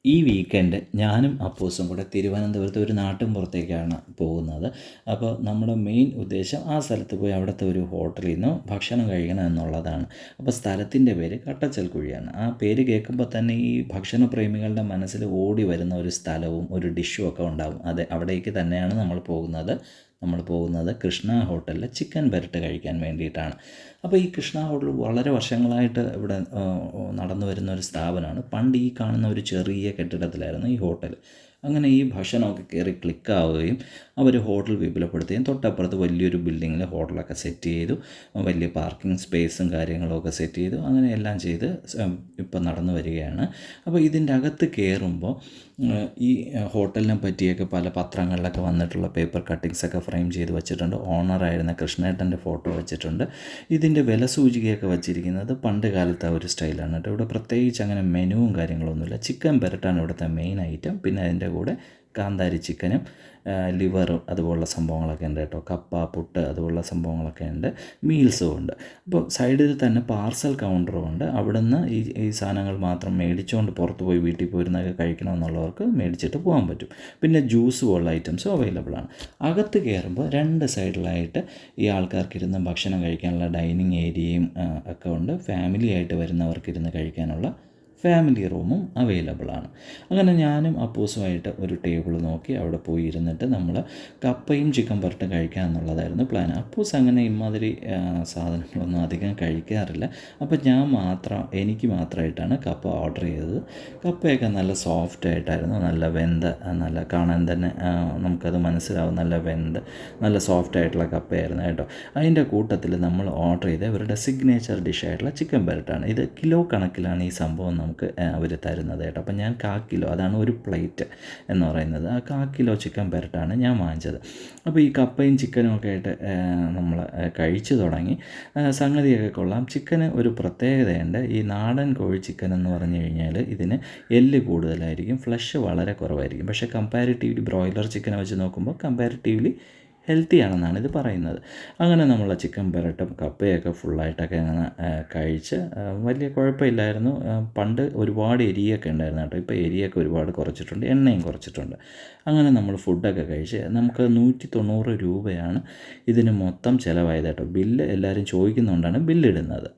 ഈ വീക്കെൻഡ് ഞാനും അപ്പൂസും കൂടെ തിരുവനന്തപുരത്ത് ഒരു നാട്ടിൻപുറത്തേക്കാണ് പോകുന്നത്. അപ്പോൾ നമ്മുടെ മെയിൻ ഉദ്ദേശം ആ സ്ഥലത്ത് പോയി അവിടുത്തെ ഒരു ഹോട്ടലിൽ നിന്ന് ഭക്ഷണം കഴിക്കണം എന്നുള്ളതാണ്. അപ്പോൾ സ്ഥലത്തിൻ്റെ പേര് കട്ടച്ചൽക്കുഴിയാണ്. ആ പേര് കേൾക്കുമ്പോൾ തന്നെ ഈ ഭക്ഷണ പ്രേമികളുടെ മനസ്സിൽ ഓടി വരുന്ന ഒരു സ്ഥലവും ഒരു ഡിഷും ഒക്കെ ഉണ്ടാകും. അവിടേക്ക് തന്നെയാണ് നമ്മൾ പോകുന്നത് കൃഷ്ണ ഹോട്ടലിൽ ചിക്കൻ പെരട്ട് കഴിക്കാൻ വേണ്ടിയിട്ടാണ്. അപ്പോൾ ഈ കൃഷ്ണ ഹോട്ടൽ വളരെ വർഷങ്ങളായിട്ട് ഇവിടെ നടന്നു വരുന്ന ഒരു സ്ഥാപനമാണ്. പണ്ട് ഈ കാണുന്ന ഒരു ചെറിയ കെട്ടിടത്തിലായിരുന്നു ഈ ഹോട്ടൽ. അങ്ങനെ ഈ ഭക്ഷണമൊക്കെ കയറി ക്ലിക്കാവുകയും അവർ ഹോട്ടൽ വിപുലപ്പെടുത്തുകയും തൊട്ടപ്പുറത്ത് വലിയൊരു ബിൽഡിങ്ങിൽ ഹോട്ടലൊക്കെ സെറ്റ് ചെയ്തു. വലിയ പാർക്കിംഗ് സ്പേസും കാര്യങ്ങളൊക്കെ സെറ്റ് ചെയ്തു. അങ്ങനെ എല്ലാം ചെയ്ത് ഇപ്പം നടന്നു വരികയാണ്. അപ്പോൾ ഇതിൻ്റെ അകത്ത് കയറുമ്പോൾ ഈ ഹോട്ടലിനെ പറ്റിയൊക്കെ പല പത്രങ്ങളിലൊക്കെ വന്നിട്ടുള്ള പേപ്പർ കട്ടിങ്സൊക്കെ ഫ്രെയിം ചെയ്ത് വെച്ചിട്ടുണ്ട്. ഓണറായിരുന്ന കൃഷ്ണേട്ടൻ്റെ ഫോട്ടോ വെച്ചിട്ടുണ്ട്. ഇതിൻ്റെ വില സൂചികയൊക്കെ വച്ചിരിക്കുന്നത് പണ്ട് കാലത്തെ ആ ഒരു സ്റ്റൈലാണ് കേട്ടോ. ഇവിടെ പ്രത്യേകിച്ച് അങ്ങനെ മെനുവും കാര്യങ്ങളൊന്നുമില്ല. ചിക്കൻ പെരട്ടാണ് ഇവിടുത്തെ മെയിൻ ഐറ്റം. പിന്നെ അതിൻ്റെ കൂടെ കാന്താരി ചിക്കനും ലിവറും അതുപോലുള്ള സംഭവങ്ങളൊക്കെ ഉണ്ട് കേട്ടോ. കപ്പ, പുട്ട് അതുപോലുള്ള സംഭവങ്ങളൊക്കെ ഉണ്ട്. മീൽസും ഉണ്ട്. അപ്പോൾ സൈഡിൽ തന്നെ പാർസൽ കൗണ്ടറും ഉണ്ട്. അവിടുന്ന് ഈ സാധനങ്ങൾ മാത്രം മേടിച്ചുകൊണ്ട് പുറത്ത് പോയി വീട്ടിൽ പോയിരുന്നൊക്കെ കഴിക്കണമെന്നുള്ളവർക്ക് മേടിച്ചിട്ട് പോകാൻ പറ്റും. പിന്നെ ജ്യൂസ് പോലുള്ള ഐറ്റംസും അവൈലബിൾ ആണ്. അകത്ത് കയറുമ്പോൾ രണ്ട് സൈഡിലായിട്ട് ഈ ആൾക്കാർക്ക് ഇരുന്ന് ഭക്ഷണം കഴിക്കാനുള്ള ഡൈനിങ് ഏരിയയും ഒക്കെ ഉണ്ട്. ഫാമിലി ആയിട്ട് വരുന്നവർക്ക് ഇരുന്ന് കഴിക്കാനുള്ള ഫാമിലി റൂമും അവൈലബിൾ ആണ്. അങ്ങനെ ഞാനും അപ്പൂസുമായിട്ട് ഒരു ടേബിൾ നോക്കി അവിടെ പോയി ഇരുന്നിട്ട് നമ്മൾ കപ്പയും ചിക്കൻ പെരട്ടും കഴിക്കുക എന്നുള്ളതായിരുന്നു പ്ലാൻ. അപ്പൂസ് അങ്ങനെ ഇമാതിരി സാധനങ്ങളൊന്നും അധികം കഴിക്കാറില്ല. അപ്പോൾ എനിക്ക് മാത്രമായിട്ടാണ് കപ്പ ഓർഡർ ചെയ്തത്. കപ്പയൊക്കെ നല്ല സോഫ്റ്റ് ആയിട്ടായിരുന്നു, നല്ല വെന്ത്, നല്ല കാണാൻ തന്നെ നമുക്കത് മനസ്സിലാവും, നല്ല വെന്ത് നല്ല സോഫ്റ്റ് ആയിട്ടുള്ള കപ്പയായിരുന്നു കേട്ടോ. അതിൻ്റെ കൂട്ടത്തിൽ നമ്മൾ ഓർഡർ ചെയ്ത ഇവരുടെ സിഗ്നേച്ചർ ഡിഷായിട്ടുള്ള ചിക്കൻ പെരട്ടാണ്. ഇത് കിലോ കണക്കിലാണ് ഈ സംഭവം നമുക്ക് അവർ തരുന്നത് കേട്ടോ. അപ്പം ഞാൻ 1/4 കിലോ, അതാണ് ഒരു പ്ലേറ്റ് എന്ന് പറയുന്നത്, ആ 1/4 കിലോ ചിക്കൻ പെരട്ടാണ് ഞാൻ വാങ്ങിച്ചത്. അപ്പോൾ ഈ കപ്പയും ചിക്കനും ഒക്കെ ആയിട്ട് നമ്മൾ കഴിച്ചു തുടങ്ങി. സംഗതിയൊക്കെ കൊള്ളാം. ചിക്കന് ഒരു പ്രത്യേകതയുണ്ട്. ഈ നാടൻ കോഴി ചിക്കൻ എന്ന് പറഞ്ഞു കഴിഞ്ഞാൽ ഇതിന് എല്ല് കൂടുതലായിരിക്കും, ഫ്ലഷ് വളരെ കുറവായിരിക്കും. പക്ഷേ കമ്പാരിറ്റീവ്ലി ബ്രോയിലർ ചിക്കനെ വെച്ച് നോക്കുമ്പോൾ കമ്പാരിറ്റീവ്ലി ഹെൽത്തി ആണെന്നാണ് ഇത് പറയുന്നത്. അങ്ങനെ നമ്മൾ ചിക്കൻ പെരട്ടും കപ്പയൊക്കെ ഫുള്ളായിട്ടൊക്കെ അങ്ങനെ കഴിച്ച് വലിയ കുഴപ്പമില്ലായിരുന്നു. പണ്ട് ഒരുപാട് എരിയൊക്കെ ഉണ്ടായിരുന്നു കേട്ടോ. ഇപ്പോൾ എരിയൊക്കെ ഒരുപാട് കുറച്ചിട്ടുണ്ട്, എണ്ണയും കുറച്ചിട്ടുണ്ട്. അങ്ങനെ നമ്മൾ ഫുഡൊക്കെ കഴിച്ച് നമുക്ക് 190 രൂപയാണ് ഇതിന് മൊത്തം ചിലവായത് കേട്ടോ. ബില്ല് എല്ലാവരും ചോദിക്കുന്നതുകൊണ്ടാണ് ബില്ലിടുന്നത്.